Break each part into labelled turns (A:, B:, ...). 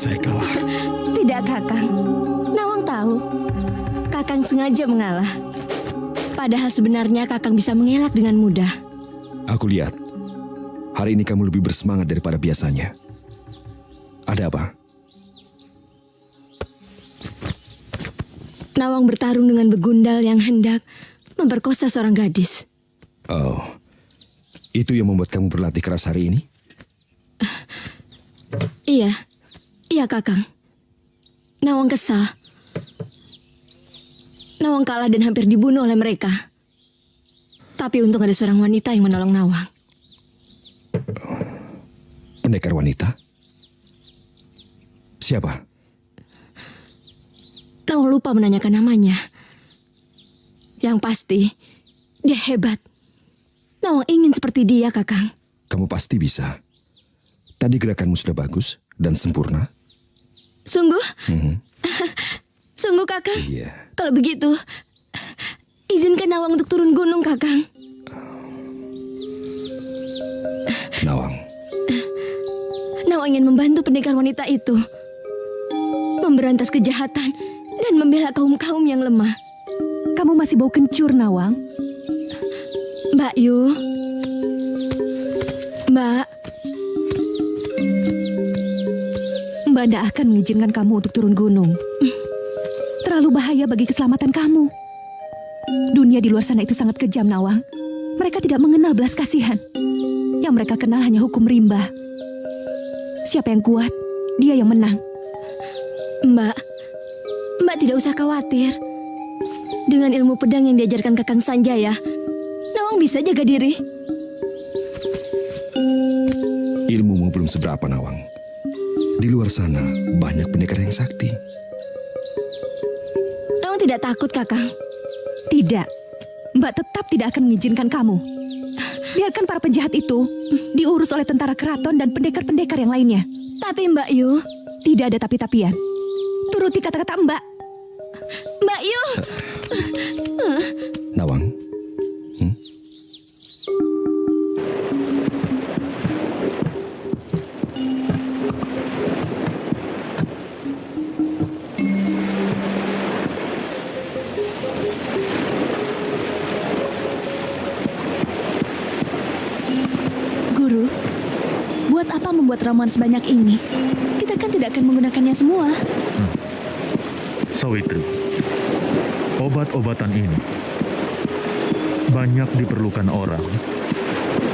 A: saya kalah.
B: Tidak, Kakang. Nawang tahu, Kakang sengaja mengalah. Padahal sebenarnya Kakang bisa mengelak dengan mudah.
A: Aku lihat, hari ini kamu lebih bersemangat daripada biasanya. Ada apa?
B: Nawang bertarung dengan begundal yang hendak memperkosa seorang gadis.
A: Oh, itu yang membuat kamu berlatih keras hari ini?
B: Iya Kakang. Nawang kesal. Nawang kalah dan hampir dibunuh oleh mereka. Tapi untung ada seorang wanita yang menolong Nawang.
A: Pendekar wanita? Siapa?
B: Nawang lupa menanyakan namanya. Yang pasti, dia hebat. Nawang ingin seperti dia, Kakang.
A: Kamu pasti bisa. Tadi gerakanmu sudah bagus dan sempurna.
B: Sungguh? Sungguh, Kakang?
A: Iya.
B: Kalau begitu, izinkan Nawang untuk turun gunung, Kakang.
A: Nawang,
B: Nawang ingin membantu pendekar wanita itu. Memberantas kejahatan dan membela kaum-kaum yang lemah.
C: Kamu masih bau kencur, Nawang.
B: Mbak Yu. Mbak.
C: Mbak tidak akan mengizinkan kamu untuk turun gunung. Terlalu bahaya bagi keselamatan kamu. Dunia di luar sana itu sangat kejam, Nawang. Mereka tidak mengenal belas kasihan. Yang mereka kenal hanya hukum rimba. Siapa yang kuat, dia yang menang.
B: Mbak tidak usah khawatir. Dengan ilmu pedang yang diajarkan Kakang Sanjaya, Nawang bisa jaga diri.
A: ilmumu belum seberapa, Nawang. Di luar sana banyak pendekar yang sakti.
B: Nawang tidak takut, Kakang.
C: Tidak, Mbak tetap tidak akan mengizinkan kamu. Biarkan para penjahat itu diurus oleh tentara keraton dan pendekar-pendekar yang lainnya.
B: Tapi Mbak Yu...
C: Tidak ada tapi-tapian. Turuti kata-kata Mbak.
B: Mbak Yu...
A: Nawang,
B: Guru, buat apa membuat ramuan sebanyak ini? Kita kan tidak akan menggunakannya semua.
D: Sawitri, obat-obatan ini banyak diperlukan orang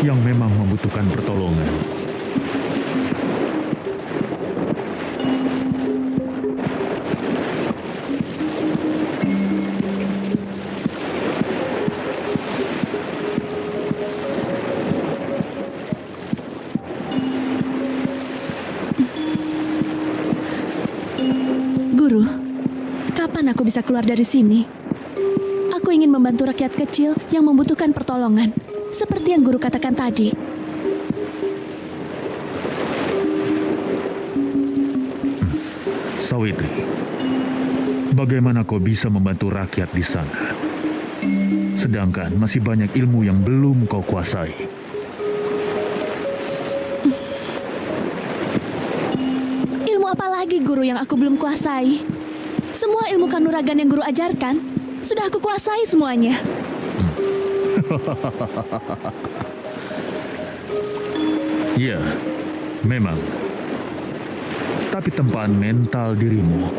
D: yang memang membutuhkan pertolongan.
B: Guru, kapan aku bisa keluar dari sini? Aku ingin membantu rakyat kecil yang membutuhkan pertolongan, seperti yang guru katakan tadi.
D: Sawitri, bagaimana kau bisa membantu rakyat di sana? Sedangkan masih banyak ilmu yang belum kau kuasai.
B: Ilmu apa lagi, guru, yang aku belum kuasai? Semua ilmu kanuragan yang guru ajarkan, sudah aku kuasai semuanya.
D: Ya, memang. Tapi tempaan mental dirimu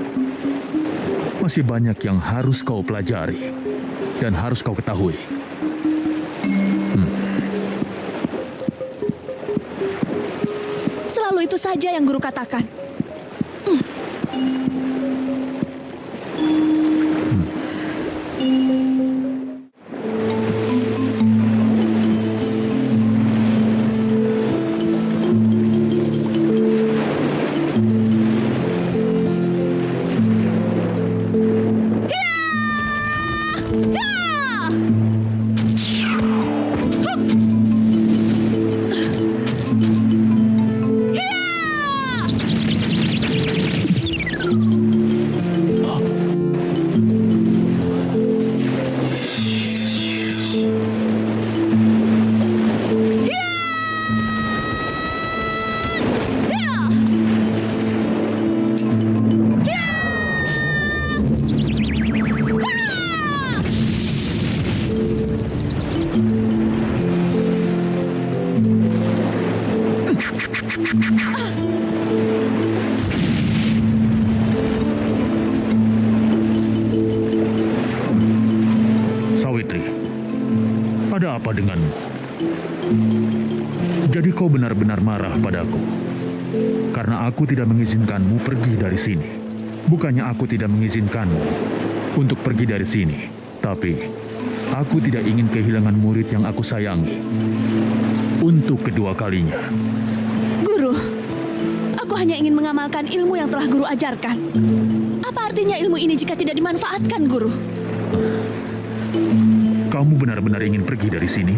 D: masih banyak yang harus kau pelajari dan harus kau ketahui.
B: Selalu itu saja yang guru katakan.
D: apa denganmu. Jadi kau benar-benar marah padaku karena aku tidak mengizinkanmu pergi dari sini. Bukannya aku tidak mengizinkanmu untuk pergi dari sini, tapi aku tidak ingin kehilangan murid yang aku sayangi untuk kedua kalinya.
B: Guru, aku hanya ingin mengamalkan ilmu yang telah guru ajarkan. Apa artinya ilmu ini jika tidak dimanfaatkan, Guru?
D: Kamu benar-benar ingin pergi dari sini?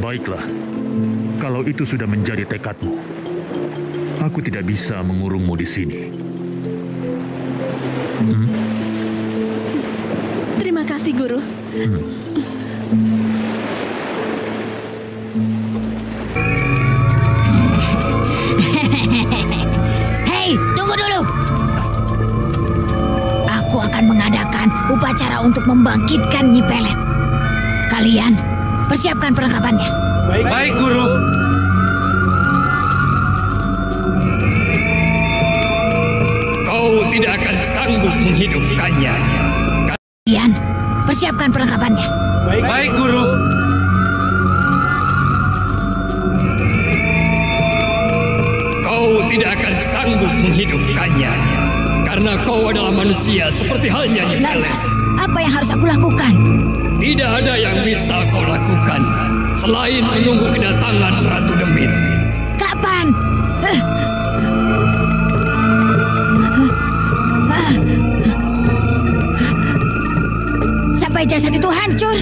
D: Baiklah, kalau itu sudah menjadi tekadmu, aku tidak bisa mengurungmu di sini.
B: Terima kasih, Guru.
E: Hei, tunggu dulu. Aku akan mengadakan upacara untuk membangkitkan Nyi Pelet. Kalian persiapkan perlengkapannya.
F: Baik, Guru.
G: Kau tidak akan sanggup menghidupkannya.
E: Kalian persiapkan perlengkapannya.
F: Baik, Guru.
G: Kau tidak akan sanggup menghidupkannya. Karena kau adalah manusia seperti halnya Nyi Pelet.
E: Lantas, apa yang harus aku lakukan?
G: Tidak ada yang bisa kau lakukan selain menunggu kedatangan Ratu Demit.
E: Kapan? Sampai jasad itu hancur.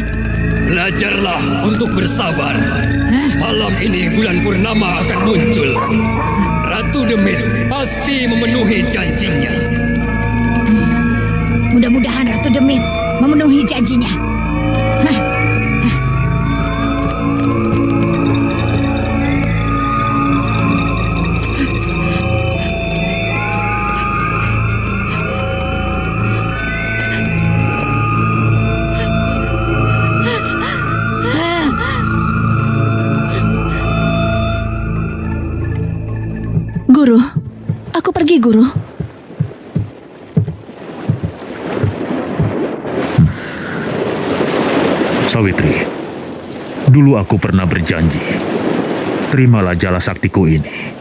G: Belajarlah untuk bersabar. Malam ini bulan purnama akan muncul. Ratu Demit pasti memenuhi janjinya.
E: Mudah-mudahan Ratu Demit memenuhi janjinya.
B: Guru, aku pergi, Guru.
D: Sawitri, dulu aku pernah berjanji. Terimalah jala saktiku ini.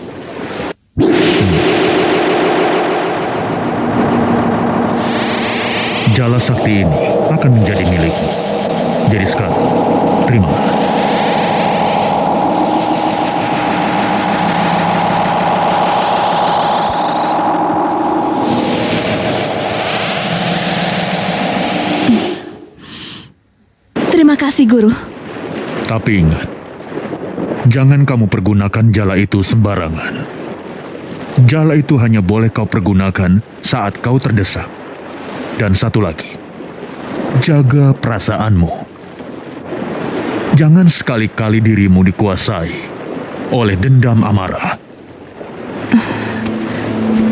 D: Jala sakti ini akan menjadi milikmu. Jadi sekarang, terimalah.
B: Terima kasih, Guru.
D: Tapi ingat, jangan kamu pergunakan jala itu sembarangan. Jala itu hanya boleh kau pergunakan saat kau terdesak. Dan satu lagi, jaga perasaanmu. Jangan sekali-kali dirimu dikuasai oleh dendam amarah.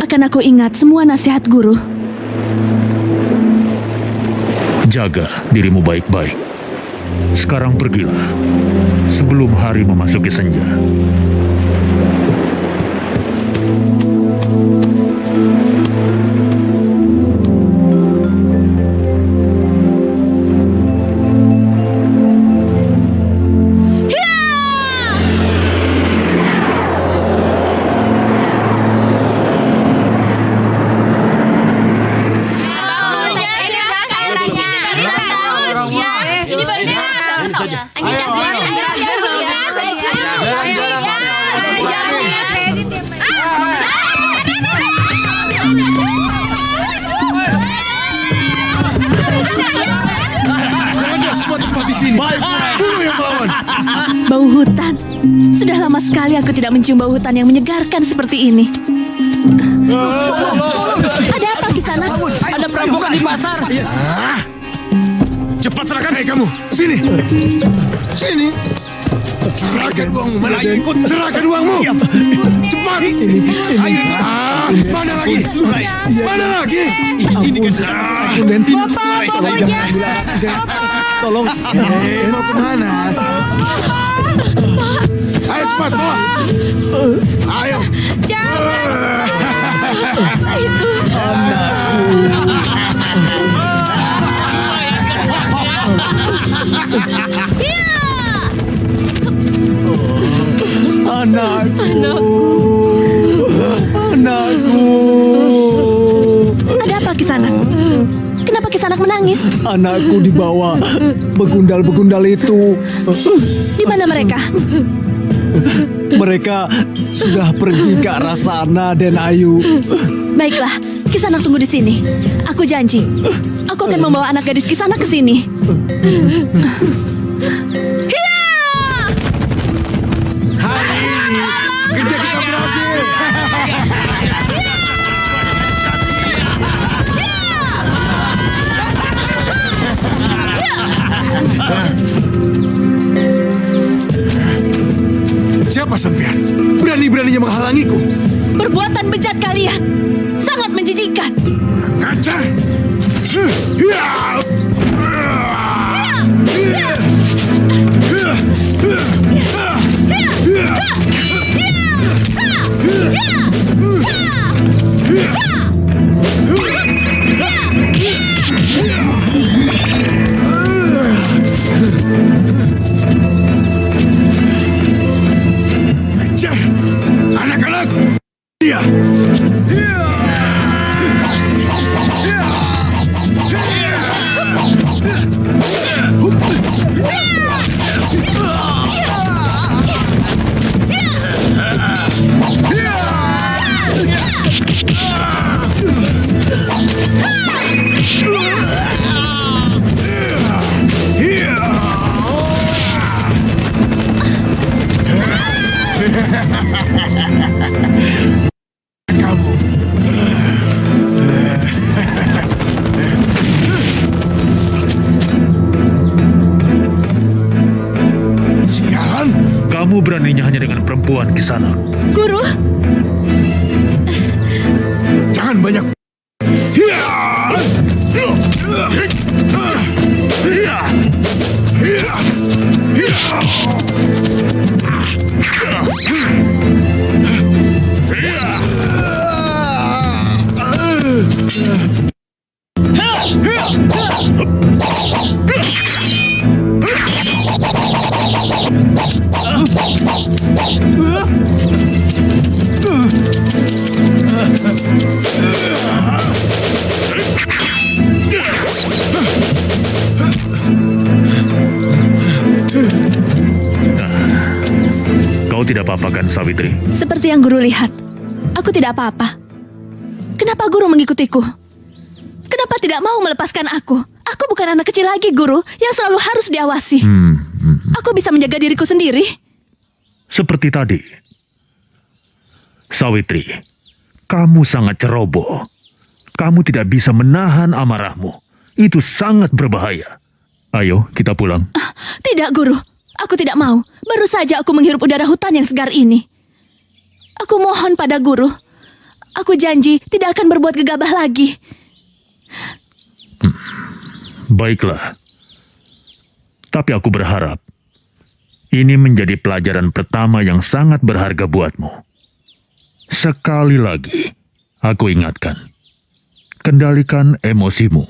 B: Akan aku ingat semua nasihat Guru.
D: Jaga dirimu baik-baik. Sekarang pergilah sebelum hari memasuki senja.
B: Bau hutan. Sudah lama sekali aku tidak mencium bau hutan yang menyegarkan seperti ini. Ada apa di sana?
F: Ada perampokan di pasar.
H: Cepat serahkan, hei kamu. Sini. Sini. Serahkan uangmu. Mana ikut? Serahkan uangmu. Cepat. Mana lagi? Mana lagi?
B: Bapak aja.
H: Tolong. Mau kemana? Ayo cepat bawa. Ayo.
B: Jangan. Itu.
H: Anakku.
B: Ada apa Kisanak? Kenapa Kisanak menangis?
H: Anakku dibawa begundal-begundal itu.
B: Di mana mereka?
H: Mereka sudah pergi ke arah sana, Den Ayu.
B: Baiklah, Kisanak tunggu di sini. Aku janji, aku akan membawa anak gadis Kisanak ke sini.
H: Hari ini kerja kita berhasil. Siapa sampean? Berani-beraninya menghalangiku.
B: Perbuatan bejat kalian sangat menjijikkan.
H: Ngajar. Ngajar. Anak-anak. Dia. Kamu. Sialan.
D: Kamu beraninya hanya dengan perempuan Kisanak.
B: Guru,
H: Jangan banyak.
D: Kau tidak apa-apa kan, Sawitri?
B: seperti yang guru lihat, aku tidak apa-apa. Kenapa guru mengikutiku? Kenapa tidak mau melepaskan aku? Aku bukan anak kecil lagi, guru, yang selalu harus diawasi. Aku bisa menjaga diriku sendiri.
D: Seperti tadi. Sawitri, kamu sangat ceroboh. Kamu tidak bisa menahan amarahmu. Itu sangat berbahaya. Ayo, kita pulang.
B: Tidak, guru. Aku tidak mau. Baru saja aku menghirup udara hutan yang segar ini. Aku mohon pada guru. Aku janji tidak akan berbuat gegabah lagi.
D: Baiklah. Tapi aku berharap ini menjadi pelajaran pertama yang sangat berharga buatmu. Sekali lagi, aku ingatkan. Kendalikan emosimu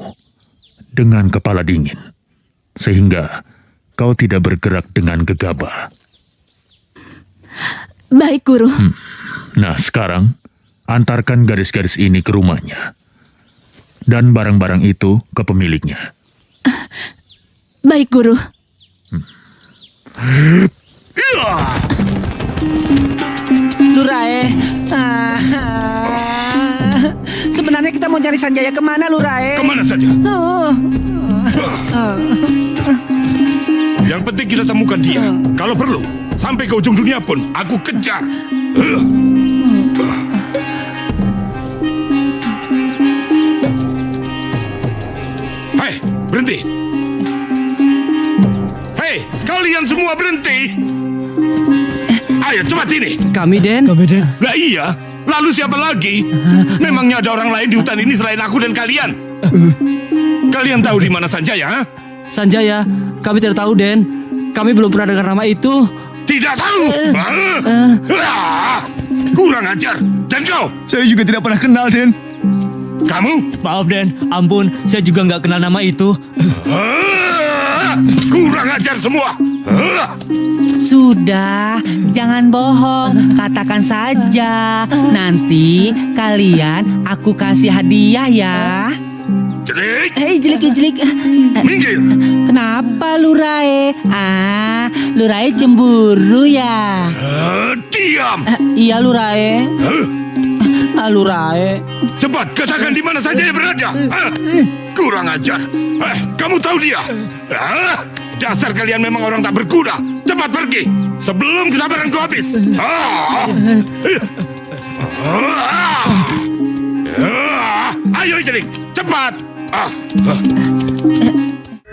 D: dengan kepala dingin. Sehingga kau tidak bergerak dengan gegabah.
B: Baik, guru.
D: Nah, sekarang antarkan garis-garis ini ke rumahnya. Dan barang-barang itu ke pemiliknya.
B: Baik, guru.
I: Lurae, sebenarnya kita mau cari Sanjaya kemana, Lurae?
F: Kemana saja? Yang penting kita temukan dia. Kalau perlu, sampai ke ujung dunia pun aku kejar. Hei, berhenti. Hei, kalian semua berhenti. Ayo, cepat sini. Kami, Den. Lah iya, lalu siapa lagi? Memangnya ada orang lain di hutan ini selain aku dan kalian? Kalian tahu di mana Sanjaya? Ha?
J: Sanjaya, kami tidak tahu, Den. Kami belum pernah dengar nama itu.
F: Tidak tahu? Kurang ajar. Dan kau?
H: Saya juga tidak pernah kenal, Den.
F: Kamu?
J: Maaf, Den. Ampun, saya juga nggak kenal nama itu.
F: Kurang ajar semua.
I: Sudah, jangan bohong. Katakan saja. Nanti kalian aku kasih hadiah ya.
F: Jelik!
I: Hei, jelik.
F: Minggir!
I: Kenapa Lurae? Lurae cemburu ya?
F: Diam!
I: Iya Lurae. Lurae.
F: Cepat katakan di mana saja dia berada. Kurang ajar. Kamu tahu dia? Dasar kalian memang orang tak berguna. Cepat pergi sebelum kesabaranku habis. Ayo Jelik, cepat.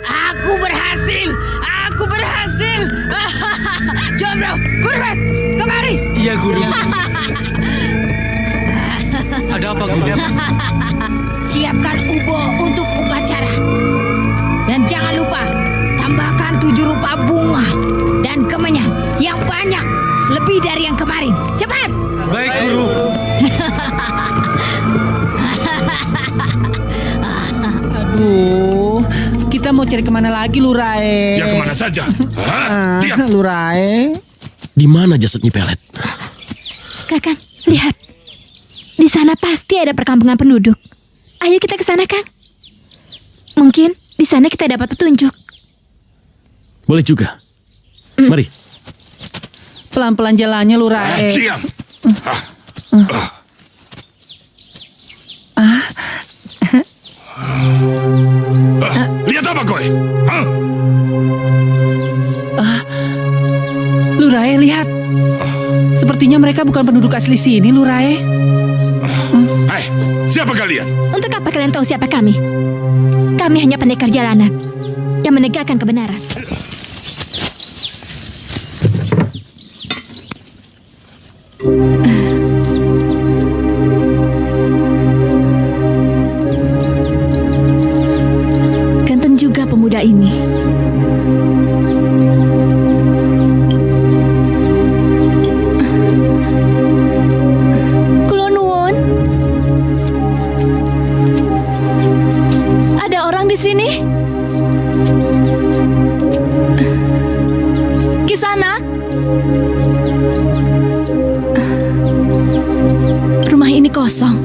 E: Aku berhasil. Jomblo, Kurban, kemari.
J: Iya, Guru. Ada apa, Guru?
E: Siapkan ubo untuk upacara. Dan jangan lupa tambahkan 7 rupa bunga dan kemenyan yang banyak, lebih dari yang kemarin. Cepat.
J: Baik, Guru.
I: Aduh, kita mau cari kemana lagi Lurae?
F: Ya kemana saja? Diam.
I: Lurae.
K: Di mana jasad Nyi Pelet?
B: Kakang, lihat. Di sana pasti ada perkampungan penduduk. Ayo kita ke sana, Kang. Mungkin di sana kita dapat petunjuk.
K: Boleh juga. Mari.
I: Pelan-pelan jalannya Lurae.
F: Diam. Lihat apa kowe?
I: Lurae, lihat. Sepertinya mereka bukan penduduk asli sini, Lurae.
F: Hei, siapa kalian?
B: Untuk apa kalian tahu siapa kami? Kami hanya pendekar jalanan yang menegakkan kebenaran. Ganteng juga pemuda ini. Kula nuwun. Ada orang di sini? Kisanak? Rumah ini kosong.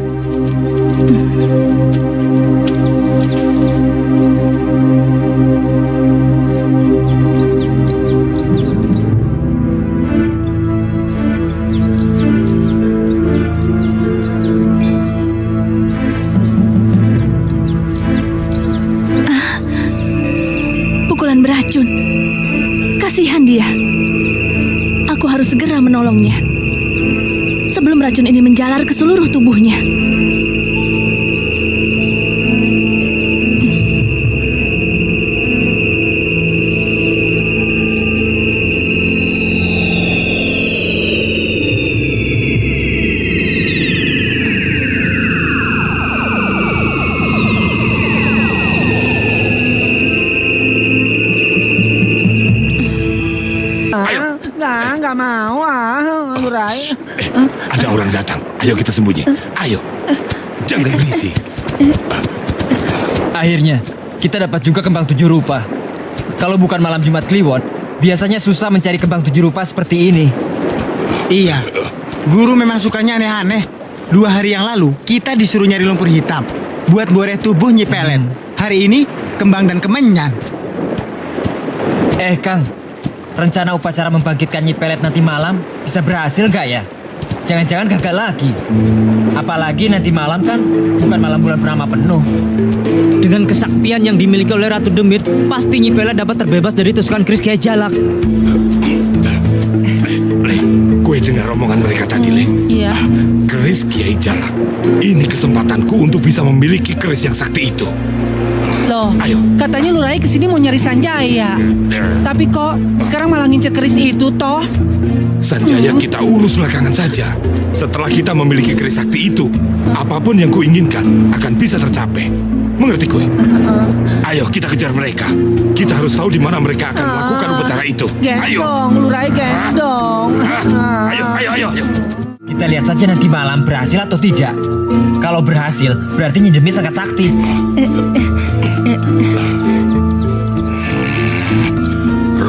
B: Pukulan beracun. Kasihan dia. Aku harus segera menolongnya sebelum racun ini menjalar ke seluruh tubuhnya.
I: Nggak mau Lurae.
F: Ada orang datang. Ayo kita sembunyi. Ayo. Jangan berisik.
J: Akhirnya, kita dapat juga kembang 7 rupa. Kalau bukan malam Jumat Kliwon, biasanya susah mencari kembang 7 rupa seperti ini.
L: Iya, guru memang sukanya aneh-aneh. 2 hari yang lalu, kita disuruh nyari lumpur hitam buat boreh tubuh Nyi Pelet. Hari ini, kembang dan kemenyan.
J: Kang, rencana upacara membangkitkan Nyi Pelet nanti malam bisa berhasil gak ya? Jangan-jangan gagal lagi. Apalagi nanti malam kan bukan malam bulan purnama penuh.
M: Dengan kesaktian yang dimiliki oleh Ratu Demit, pasti Nyi Pelet dapat terbebas dari tusukan keris Kiai Jalak.
F: Gue dengar omongan mereka tadi, Le.
I: Iya.
F: Keris Kiai Jalak. Ini kesempatanku untuk bisa memiliki keris yang sakti itu.
I: Loh,
F: Ayo.
I: katanya Lurae kesini mau nyari Sanjaya. Tapi kok sekarang malah ngincer keris itu toh?
F: Sanjaya kita urus belakangan saja. Setelah kita memiliki keris sakti itu, apapun yang kuinginkan akan bisa tercapai. Mengerti gue? Ayo kita kejar mereka. Kita harus tahu di mana mereka akan melakukan upacara itu. Ayo.
I: Gendong, Lurae gendong.
F: Ayo.
J: Kita lihat saja nanti malam berhasil atau tidak. Kalau berhasil, berarti Nyi Demit sangat sakti.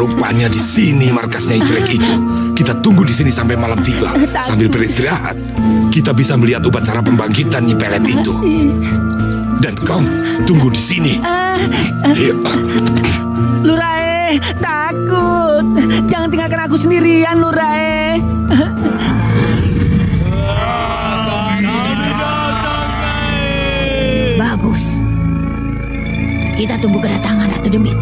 F: Rupanya di sini markasnya yang jelek itu. Kita tunggu di sini sampai malam tiba. Sambil beristirahat, kita bisa melihat upacara pembangkitan Nyi Pelet itu. Dan kau tunggu di sini.
I: Lurae, takut. Jangan tinggalkan aku sendirian, Lurae.
E: Bagus. Kita tunggu kedatangan Ratu Demit.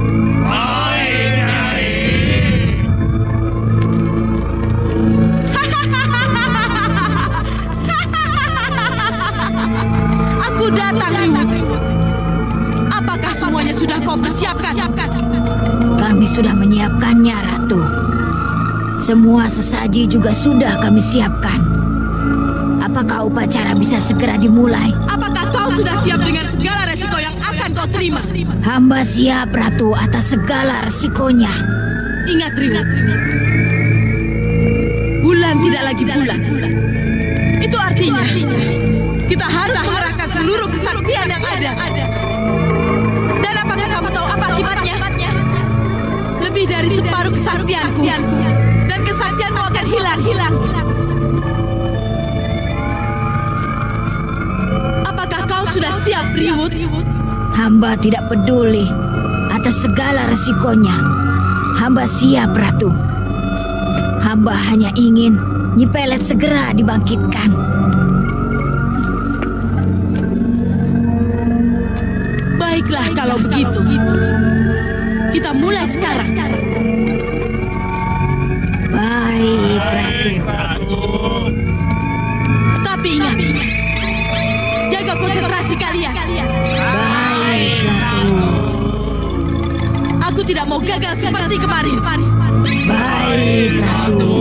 B: Aku datang, Riwut. Apakah semuanya sudah kau persiapkan?
E: Kami sudah menyiapkannya, Ratu. Semua sesaji juga sudah kami siapkan. Apakah upacara bisa segera dimulai?
B: Apakah kau sudah siap dengan segala resiko yang akan kau terima?
E: Hamba siap, Ratu, atas segala resikonya.
B: Ingat, Riwut. Bulan tidak lagi bulan. Itu artinya kita harus mengerahkan seluruh kesaktian yang ada. Dan apakah kamu tahu apa akibatnya? Lebih dari separuh kesaktianku. Dan kesaktianmu akan hilang. Apakah kau sudah siap, Riwut?
E: Hamba tidak peduli atas segala resikonya. Hamba siap, Ratu. Hamba hanya ingin Nyi Pelet segera dibangkitkan.
B: Baiklah kalau begitu. Kita mulai sekarang.
E: Baik, Ratu.
B: Tapi ingat, jaga konsentrasi kalian.
E: Baik, Ratu.
B: Aku tidak mau gagal seperti kemarin.
E: Baik, Ratu.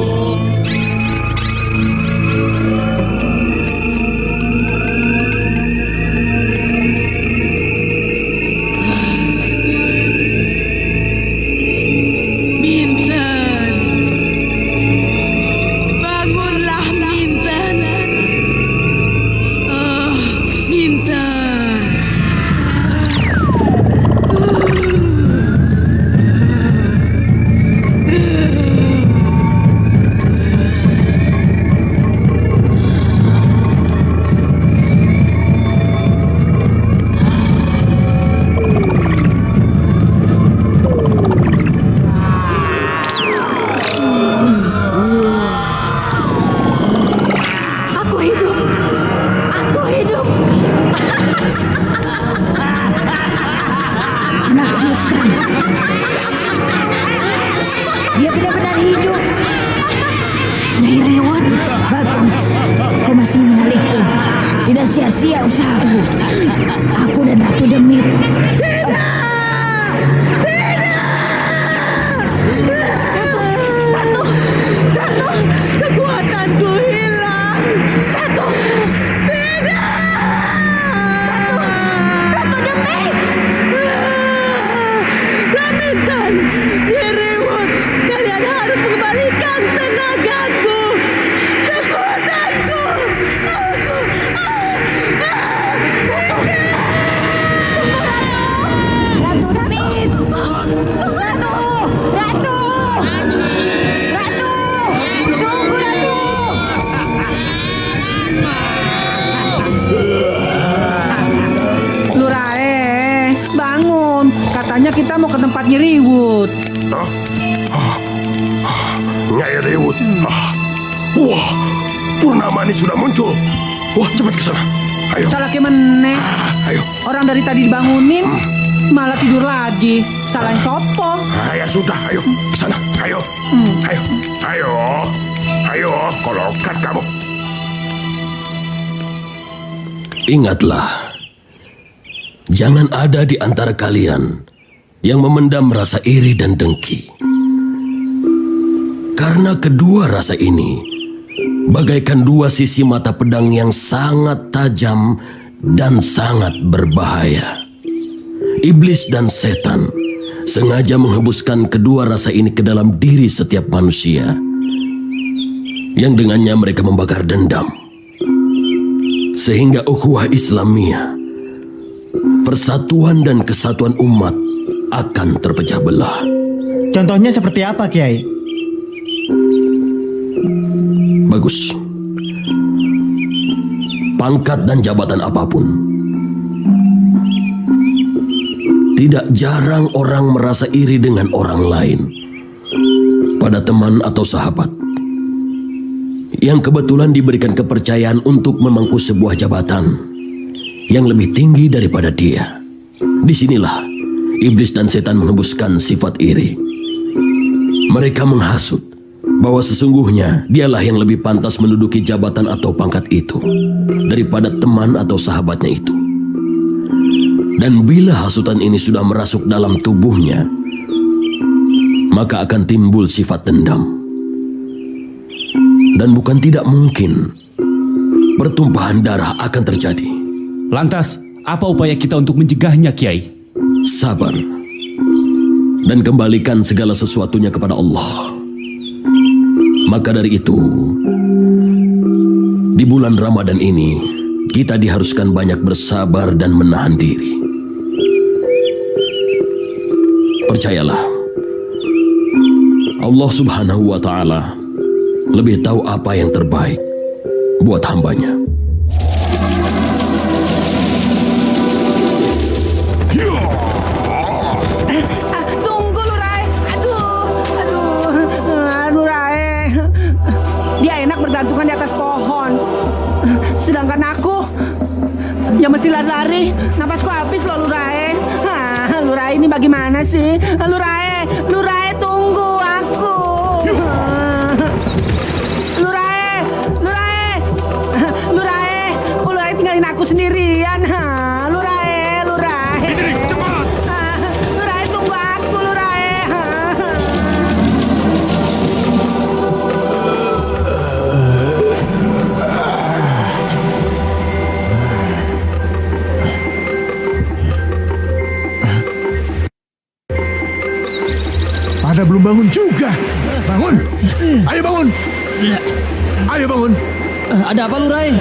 E: Sia-sia usahaku. Aku dan Ratu Demit.
B: Ratu, kekuatanku hilang. Ratu, tidak. Ratu Demit. Raminten, Riwut, kalian harus mengembalikan tenagaku. Kekuatanku.
E: Ratu Demit. Ratu. Tunggu, Ratu.
I: Lurae, bangun. Katanya kita mau ke tempatnya Riwut.
F: Nyai Riwut. Wah, Purnamani sudah muncul. Wah, cepat ke sana. Ayo.
I: Salah kemeneh.
F: Ayo.
I: Orang dari tadi dibangunin, malah tidur lagi. Salahin sopo.
F: Ya sudah, ayo ke sana. Ayo. Ayo, kolokat kamu.
K: Ingatlah, jangan ada di antara kalian yang memendam rasa iri dan dengki. Karena kedua rasa ini bagaikan dua sisi mata pedang yang sangat tajam dan sangat berbahaya. Iblis dan setan sengaja menghembuskan kedua rasa ini ke dalam diri setiap manusia, yang dengannya mereka membakar dendam. Sehingga ukhuwah Islamiyah, persatuan dan kesatuan umat akan terpecah belah.
L: Contohnya seperti apa, Kiai?
K: Bagus. Pangkat dan jabatan apapun. Tidak jarang orang merasa iri dengan orang lain. Pada teman atau sahabat yang kebetulan diberikan kepercayaan untuk memangku sebuah jabatan yang lebih tinggi daripada dia. Disinilah iblis dan setan menghembuskan sifat iri. Mereka menghasut bahwa sesungguhnya dialah yang lebih pantas menduduki jabatan atau pangkat itu daripada teman atau sahabatnya itu. Dan bila hasutan ini sudah merasuk dalam tubuhnya, maka akan timbul sifat dendam. Dan bukan tidak mungkin pertumpahan darah akan terjadi.
N: Lantas, apa upaya kita untuk mencegahnya, Kiai?
K: Sabar dan kembalikan segala sesuatunya kepada Allah. Maka dari itu, di bulan Ramadan ini, kita diharuskan banyak bersabar dan menahan diri. Percayalah, Allah Subhanahu wa Ta'ala lebih tahu apa yang terbaik buat hambanya.
I: Tunggu lu, Rai. Aduh, Rai. Dia enak bergantungan di atas pohon. Sedangkan aku ya mesti lari-lari. Napasku habis loh, lu, Rai. Lu, Rai, ini bagaimana sih? Lu, Rai, tunggu aku. Lu, Rai, kok lu, Rai tinggalin aku sendirian? Lu, Rai.
F: Cepat.
I: Lu, Rai, tunggu aku, lu, Rai.
H: Pada belum bangun juga. Bangun. Ayo bangun. Ayo bangun.
M: Ada apa lu, Rai?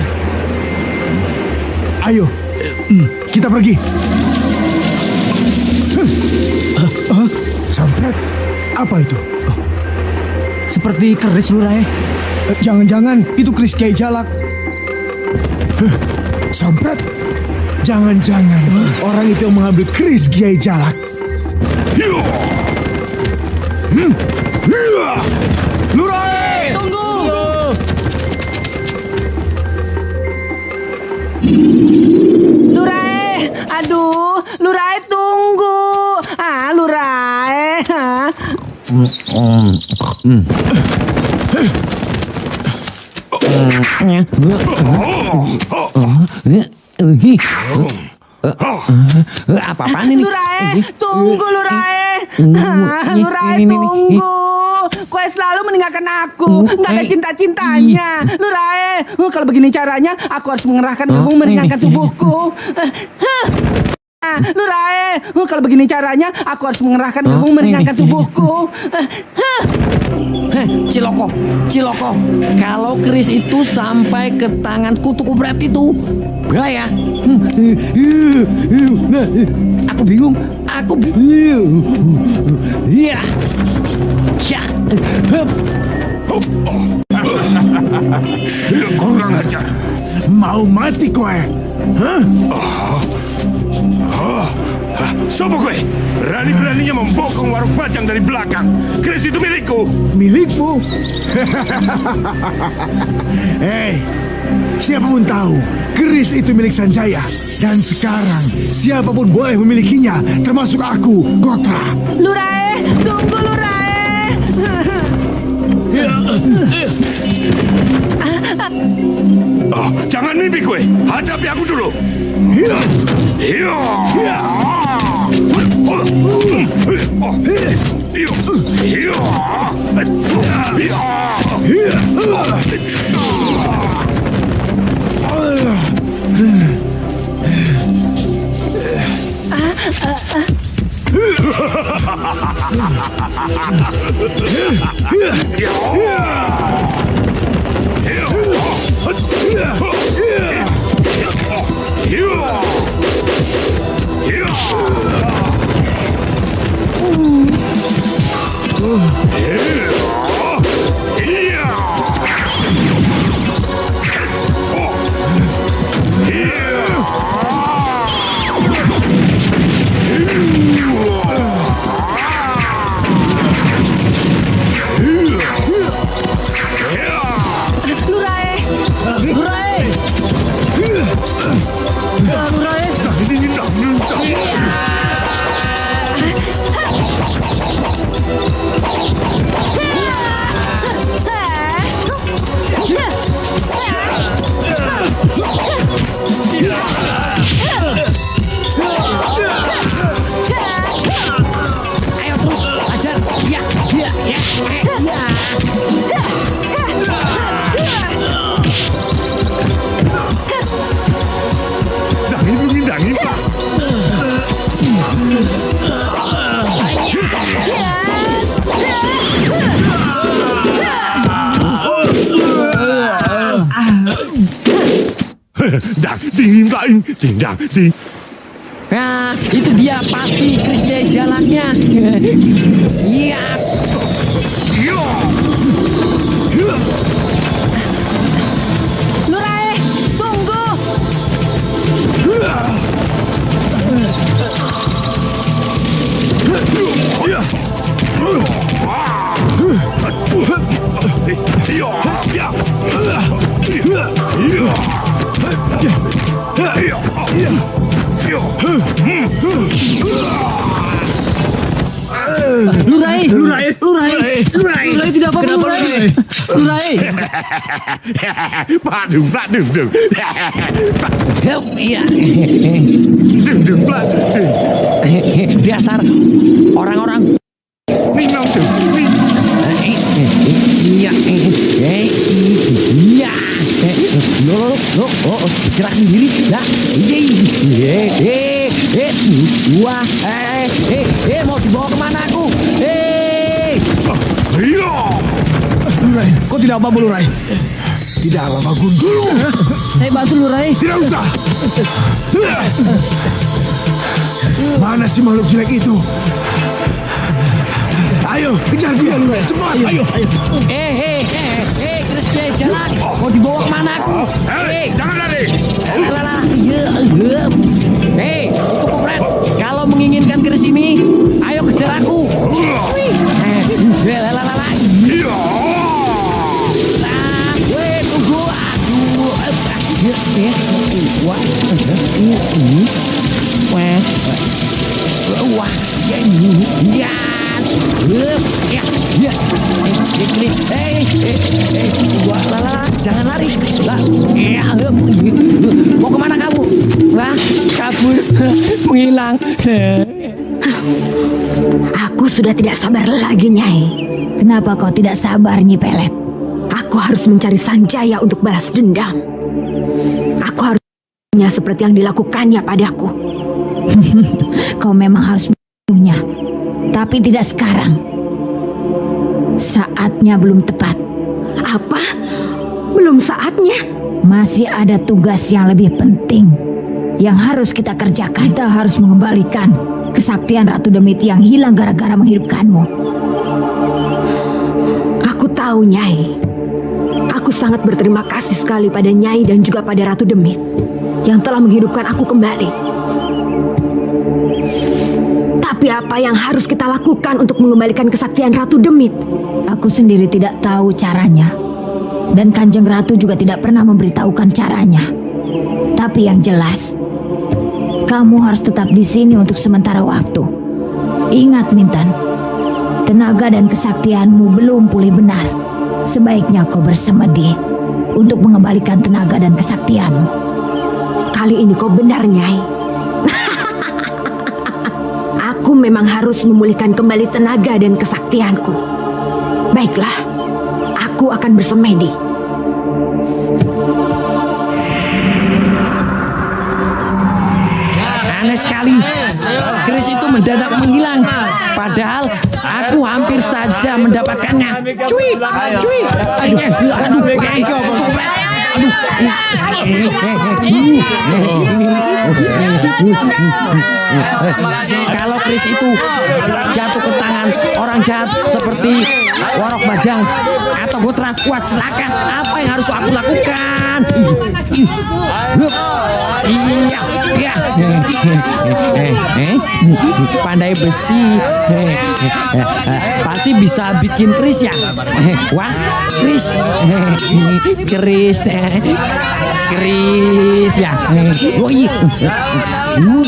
H: Ayo. Kita pergi. Sampret. Apa itu?
M: Seperti keris lu, Rai.
H: Jangan-jangan itu keris Kiai Jalak. Sampret. Jangan-jangan orang itu yang mengambil keris Kiai Jalak.
M: Lurai! Tunggu!
I: Lurai, aduh, Lurai tunggu. Lurai.
M: Apa-apaan ini?
I: Lurai, tunggu, Lurai. Lurai, tunggu. Kau selalu meninggalkan aku. Nggak ada cinta-cintanya. Lurai, kalau begini caranya, aku harus mengerahkan ilmu meringankan tubuhku. Lurai, kalau begini caranya, aku harus mengerahkan ilmu meringankan tubuhku.
M: Ciloko, kalau keris itu sampai ke tangan kutu kubrat itu bahaya. Aku bingung. Iya.
F: Kurang ajar.
H: Mau mati kowe?
F: Sopo kowe? Berani-beraninya membokong warung bajang dari belakang. Keris itu milikku.
H: Milikmu? Hei, siapapun tahu keris itu milik Sanjaya. Dan sekarang siapapun boleh memilikinya, termasuk aku, Gotra.
I: Lurai, tunggu, Lurai.
F: Jangan mimpi kowe. Hadapi aku dulu.
M: Nah, itu dia pasti keris jalannya. Iya.
I: Lurai, tunggu.
M: Lurai tidak apa-apa, Lurai.
F: Padung.
M: Iya. Dasar orang-orang. Iya. Gerak sendiri. Lah. Wah. Mau dibawa kemana aku?
H: Lurai, kau tidak apa-apa, Lurai. Tidak apa-apa, Gundul.
M: Saya bantu, Lurai.
H: Tidak usah. Mana si makhluk jelek itu? Ayo, kejar dia, Lurai. Cepat. Ayo.
M: Terus jalan. Mau dibawa kemana aku?
F: Jangan lari.
M: Untuk kupret. Kalau menginginkan keris ini, ayo kejar aku. Tunggu. Jangan lari. Mau kemana kamu? Kabur, menghilang.
C: Aku sudah tidak sabar lagi, Nyai. Kenapa kau tidak sabar, Nyi Pelet? Aku harus mencari Sanjaya untuk balas dendam. Aku harusnya seperti yang dilakukannya padaku. Kau memang harus membunuhnya, tapi tidak sekarang. Saatnya belum tepat. Apa? Belum saatnya? Masih ada tugas yang lebih penting yang harus kita kerjakan. Kita harus mengembalikan kesaktian Ratu Demit yang hilang gara-gara menghidupkanmu. Aku tahu, Nyai. Aku sangat berterima kasih sekali pada Nyai dan juga pada Ratu Demit yang telah menghidupkan aku kembali. Tapi apa yang harus kita lakukan untuk mengembalikan kesaktian Ratu Demit? Aku sendiri tidak tahu caranya. Dan Kanjeng Ratu juga tidak pernah memberitahukan caranya. Tapi yang jelas, kamu harus tetap di sini untuk sementara waktu. Ingat, Mintan, tenaga dan kesaktianmu belum pulih benar. Sebaiknya kau bersemedi untuk mengembalikan tenaga dan kesaktianmu. Kali ini kau benar, Nyai. Aku memang harus memulihkan kembali tenaga dan kesaktianku. Baiklah, aku akan bersemedi.
M: Aneh sekali, keris itu mendadak menghilang. Padahal aku hampir saja mendapatkannya. Cuy. Kalau keris itu jatuh ke tangan orang jahat seperti Warok Bajang atau Gotra, wah celaka. Apa yang harus aku lakukan? Iya. Pandai besi, pasti bisa bikin keris ya. Wah, keris ya. Oh iya. Aduh,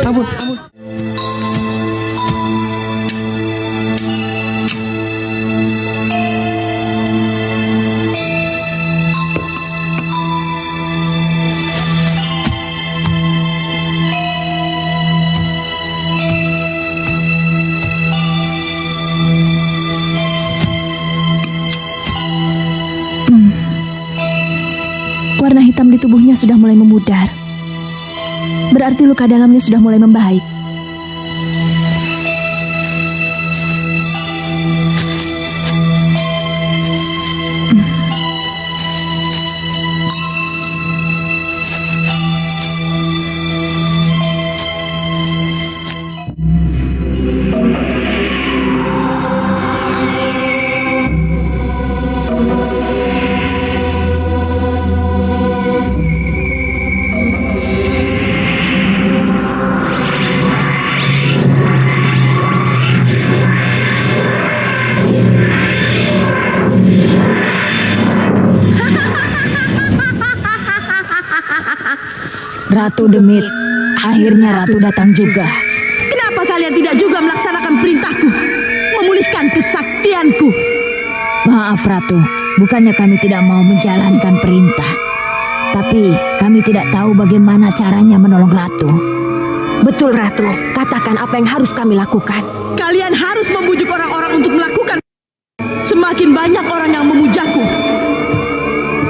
M: ampun.
B: Warna hitam di tubuhnya sudah mulai memudar. Berarti luka dalamnya sudah mulai membaik.
E: Ratu Demit, akhirnya Ratu datang juga.
I: Kenapa kalian tidak juga melaksanakan perintahku? Memulihkan kesaktianku.
E: Maaf Ratu, bukannya kami tidak mau menjalankan perintah. Tapi kami tidak tahu bagaimana caranya menolong Ratu.
C: Betul Ratu, katakan apa yang harus kami lakukan.
I: Kalian harus membujuk orang-orang untuk melakukan. Semakin banyak orang yang memujaku,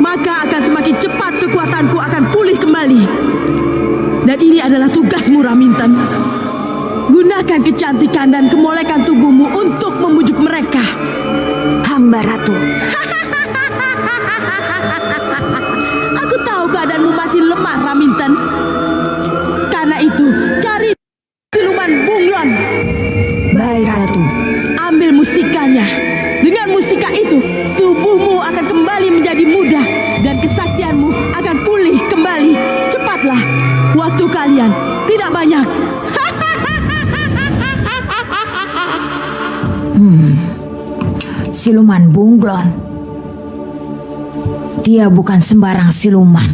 I: maka akan semakin cepat kekuatanku akan pulih kembali. Dan ini adalah tugasmu, Raminten. Gunakan kecantikan dan kemolekan tubuhmu untuk membujuk mereka.
C: Hamba Ratu.
I: Aku tahu keadaanmu masih lemah, Raminten. Karena itu, cari siluman bunglon.
E: Baik, Ratu.
I: Ambil mustikanya. Dengan mustika itu, tubuhmu akan kembali menjadi muda dan kesaktianmu akan pulih kembali. Cepatlah, waktu kalian tidak banyak.
E: Siluman bunglon. Dia bukan sembarang siluman.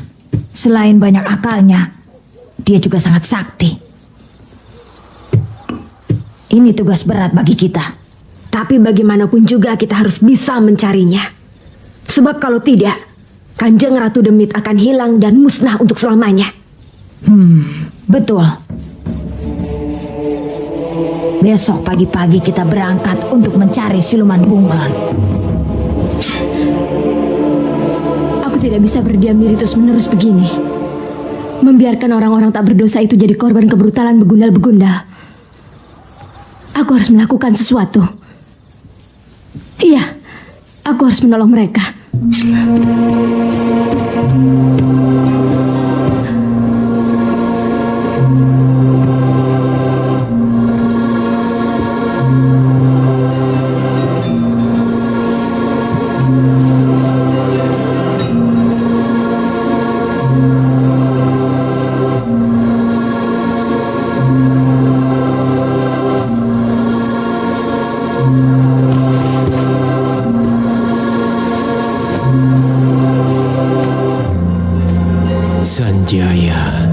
E: Selain banyak akalnya, dia juga sangat sakti. Ini tugas berat bagi kita.
C: Tapi bagaimanapun juga kita harus bisa mencarinya. Sebab kalau tidak, Kanjeng Ratu Demit akan hilang dan musnah untuk selamanya.
E: Betul. Besok pagi-pagi kita berangkat untuk mencari siluman bunglon.
B: Aku tidak bisa berdiam diri terus-menerus begini. Membiarkan orang-orang tak berdosa itu jadi korban kebrutalan begundal-begundal. Aku harus melakukan sesuatu. Iya, aku harus menolong mereka.
K: Sanjaya,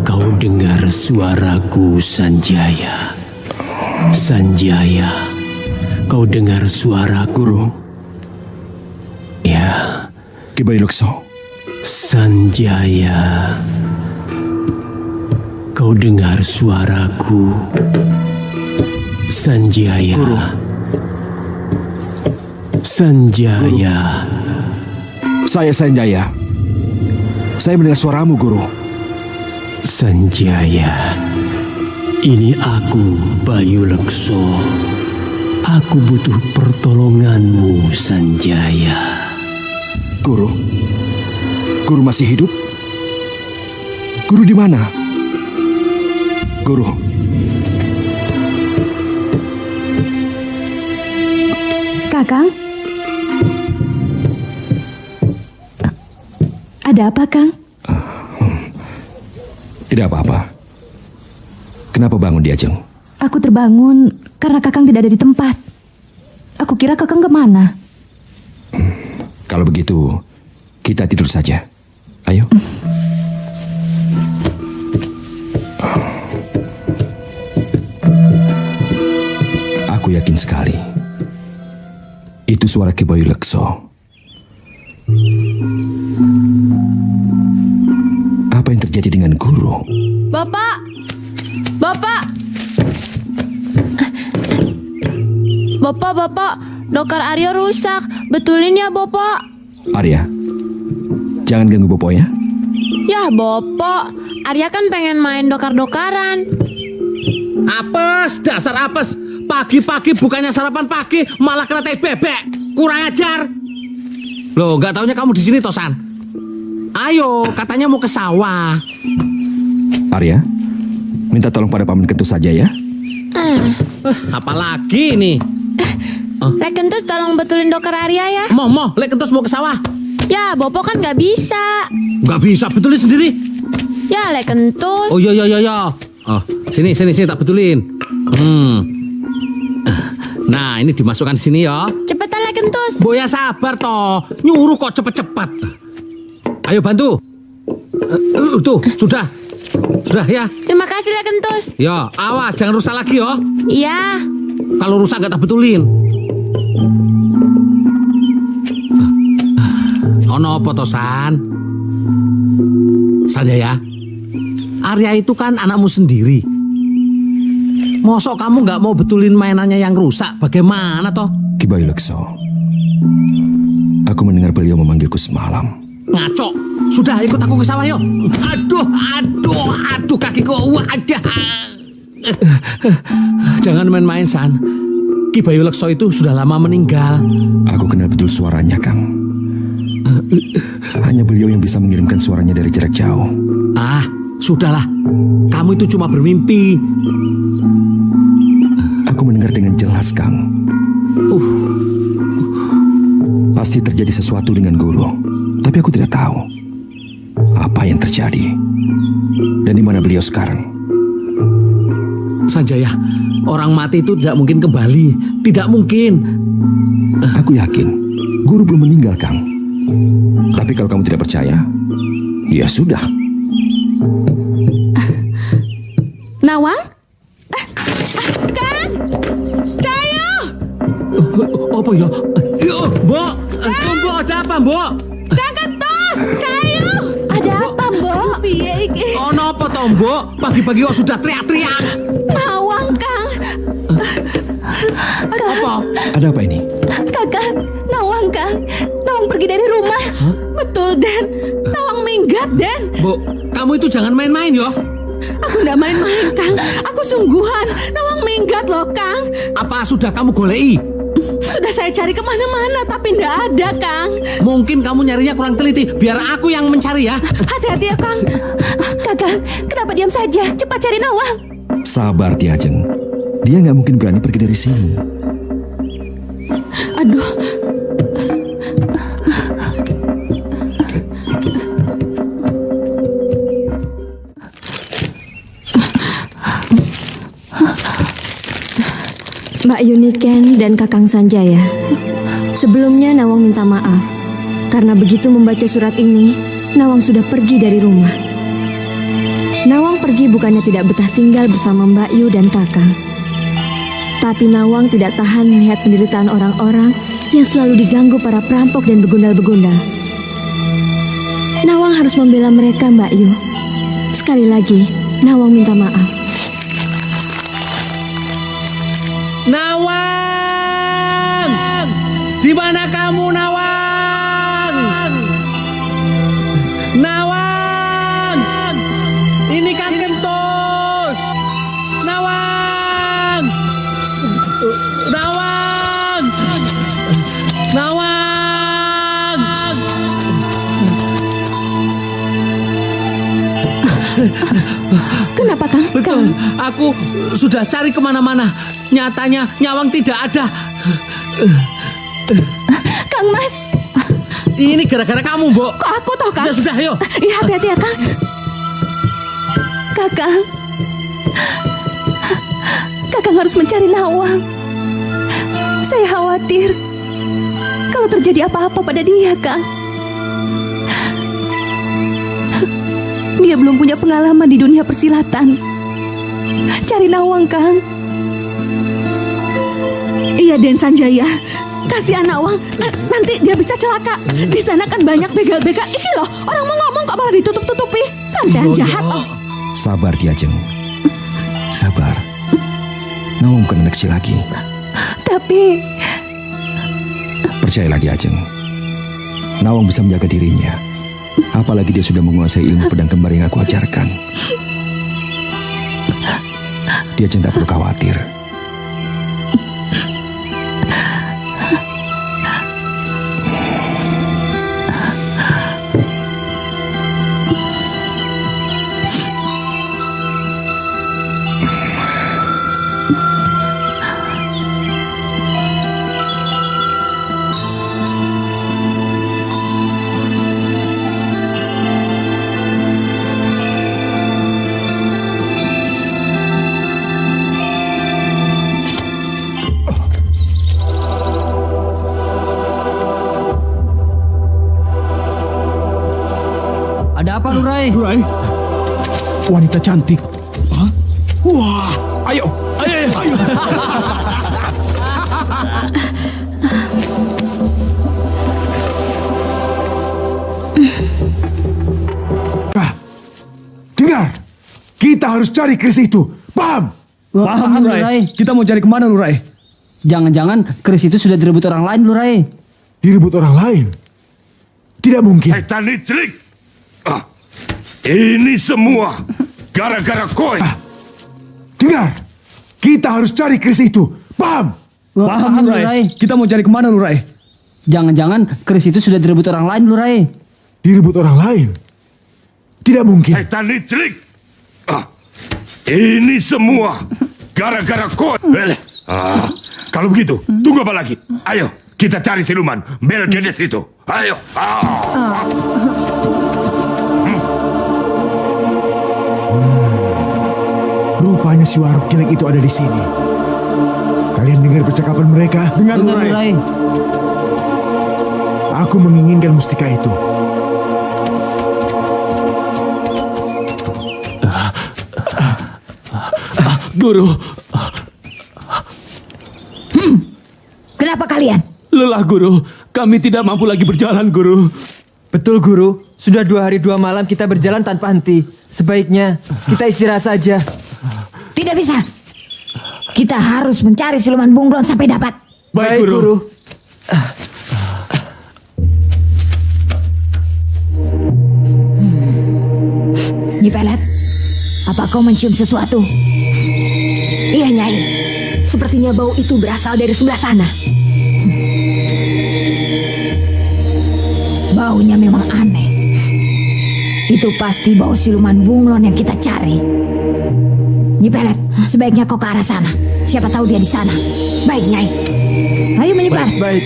K: kau dengar suaraku, Sanjaya. Sanjaya, kau dengar suara Guru? Ya.
A: Ki Bayu Lekso.
K: Sanjaya, kau dengar suaraku? Sanjaya.
A: Guru.
K: Sanjaya.
A: Guru. Saya Sanjaya. Saya mendengar suaramu, Guru.
K: Sanjaya, ini aku, Bayu Lekso. Aku butuh pertolonganmu, Sanjaya.
A: Guru? Guru masih hidup? Guru di mana? Guru?
B: Kakang? Ada apa, Kang?
A: Tidak apa-apa. Kenapa bangun di Ajeng?
B: Aku terbangun karena Kakang tidak ada di tempat. Aku kira Kakang kemana?
A: Kalau begitu, kita tidur saja. Ayo. Aku yakin sekali. Itu suara Ki Bayu Lekso. Apa yang terjadi dengan Guru?
B: Bapak! Bapak! Bapak, dokter Aryo rusak. Betulin ya, Bapak.
A: Arya, Jangan ganggu Bopo ya.
O: Ya Bopo, Arya kan pengen main dokar-dokaran.
M: Apes, dasar apes. Pagi-pagi bukannya sarapan pagi, malah kena teh bebek. Kurang ajar. Loh, nggak taunya kamu di sini, Tosan. Ayo, katanya mau ke sawah.
A: Arya, minta tolong pada Paman Kentus saja ya.
M: Apalagi nih?
O: Lek Kentus tolong betulin dokar Arya ya.
M: Mau, Lek Kentus mau ke sawah.
O: Ya, Bopo kan nggak bisa.
M: Nggak bisa, betulin sendiri.
O: Ya, Lek Kentus.
M: Oh, iya. Oh, sini, tak betulin. Nah, ini dimasukkan di sini ya.
O: Cepetan Lek Kentus.
M: Boya sabar toh, nyuruh kok cepet-cepet. Ayo bantu. Tuh, sudah ya.
O: Terima kasih Lek Kentus.
M: Ya, awas jangan rusak lagi ya.
O: Iya.
M: Kalau rusak gak tak betulin. Ono apa Tosan? Sanjaya, Arya itu kan anakmu sendiri. Mosok kamu gak mau betulin mainannya yang rusak? Bagaimana toh?
A: Ki Bayu Lekso, aku mendengar beliau memanggilku semalam.
M: Ngaco. Sudah, ikut aku ke sawah yuk. Aduh kakiku. Wadah. Jangan main-main, San. Ki Bayu Lekso itu sudah lama meninggal.
A: Aku kenal betul suaranya, Kang. Hanya beliau yang bisa mengirimkan suaranya dari jarak jauh.
M: Sudahlah. Kamu itu cuma bermimpi.
A: Aku mendengar dengan jelas, Kang. Pasti terjadi sesuatu dengan guru. Tapi aku tidak tahu apa yang terjadi dan di mana beliau sekarang.
M: Sanjaya, orang mati itu tidak mungkin kembali. Tidak mungkin.
A: Aku yakin guru belum meninggal, Kang. Tapi kalau kamu tidak percaya, ya sudah.
B: Nawang? Kang! Cayo!
M: Apa ya? Mbok, Mbok ada apa, Mbok?
B: Kang Kentus! Cayo! Ada apa, Mbok? Piye iki?
M: Ono apa toh, Mbok? Pagi-pagi kok sudah teriak-teriak.
B: Nawang, Kang.
M: Apa?
A: Ada apa ini?
B: Kakak, Nawang, Kang. Nawang pergi dari rumah. Betul, Den. Nawang minggat, Den.
M: Bu, kamu itu jangan main-main ya.
B: Aku enggak main-main, Kang. Aku sungguhan. Nawang minggat loh, Kang.
M: Apa sudah kamu golei?
B: Sudah saya cari kemana-mana, tapi enggak ada, Kang.
M: Mungkin kamu nyarinya kurang teliti. Biar aku yang mencari ya.
B: Hati-hati ya, Kang. Kakak, kenapa diam saja? Cepat cari Nawang.
A: Sabar, Ki Ajeng. Dia nggak mungkin berani pergi dari sini.
B: Aduh. Mbak Yuniken dan Kakang Sanjaya, sebelumnya Nawang minta maaf karena begitu membaca surat ini, Nawang sudah pergi dari rumah. Nawang pergi bukannya tidak betah tinggal bersama Mbak Yu dan Kakang, tapi Nawang tidak tahan melihat penderitaan orang-orang yang selalu diganggu para perampok dan begundal-begundal. Nawang harus membela mereka, Mbak Yu. Sekali lagi, Nawang minta maaf.
M: Nawang! Di mana kamu, Nawang? Nawang! Ini Kang Kentus! Nawang! Nawang! Nawang!
B: Kenapa, Kang?
M: Betul, aku sudah cari kemana-mana. Nyatanya Nyawang tidak ada.
B: Kang Mas.
M: Ini gara-gara kamu, Mbok.
B: Kok aku toh, Kang?
M: Ya sudah, ayo.
B: Iya, hati-hati ya, Kang. Kakang. Kakang harus mencari Nawang. Saya khawatir kalau terjadi apa-apa pada dia, Kang. Dia belum punya pengalaman di dunia persilatan. Cari Nawang, Kang. Iya, Den Sanjaya. Kasihan Nawang, nanti dia bisa celaka. Di sana kan banyak begal-begal. Ini loh, orang mau ngomong kok malah ditutup-tutupi. Sampean jahat, oh.
A: Sabar, Ki Ajeng. Sabar. Nawang bukan anak kecil lagi.
B: Tapi
A: percaya lagi, Ajeng. Nawang bisa menjaga dirinya. Apalagi dia sudah menguasai ilmu pedang kembar yang aku ajarkan. Dia jangan perlu khawatir.
P: Ada apa, Lurai?
H: Lurai? Wanita cantik. Hah? Wah, ayo. Ayo. Dengar, kita harus cari keris itu. Paham?
P: Paham, Lurai.
H: Kita mau cari kemana, Lurai?
P: Jangan-jangan keris itu sudah direbut orang lain, Lurai.
H: Direbut orang lain? Tidak mungkin.
F: Setan licik. Ini semua gara-gara koi.
H: Dengar, kita harus cari keris itu. Paham?
P: Paham, Lurai.
H: Kita mau cari kemana, Lurai?
P: Jangan-jangan keris itu sudah direbut orang lain, Lurai.
H: Direbut orang lain? Tidak mungkin.
F: Setan licik. Ini semua gara-gara koi. Kalau begitu, tunggu apa lagi? Ayo, kita cari siluman Melgedes itu. Ayo.
H: Rupanya si warok jelek itu ada di sini. Kalian dengar percakapan mereka?
P: Dengar, Lurai.
H: Aku menginginkan mustika itu.
K: Guru.
E: Kenapa kalian?
K: Lelah, Guru. Kami tidak mampu lagi berjalan, Guru.
J: Betul, Guru. Sudah 2 hari 2 malam kita berjalan tanpa henti. Sebaiknya kita istirahat saja.
E: Tidak bisa. Kita harus mencari siluman bunglon sampai dapat.
J: Baik, Guru.
E: Nyi Pelet, apa kau mencium sesuatu?
C: Iya, Nyai. Sepertinya bau itu berasal dari sebelah sana.
E: Baunya memang aneh. Itu pasti bau siluman bunglon yang kita cari. Nyi Pelet, sebaiknya kau ke arah sana. Siapa tahu dia di sana.
C: Baik, Nyai.
E: Ayo menyebar.
J: Baik.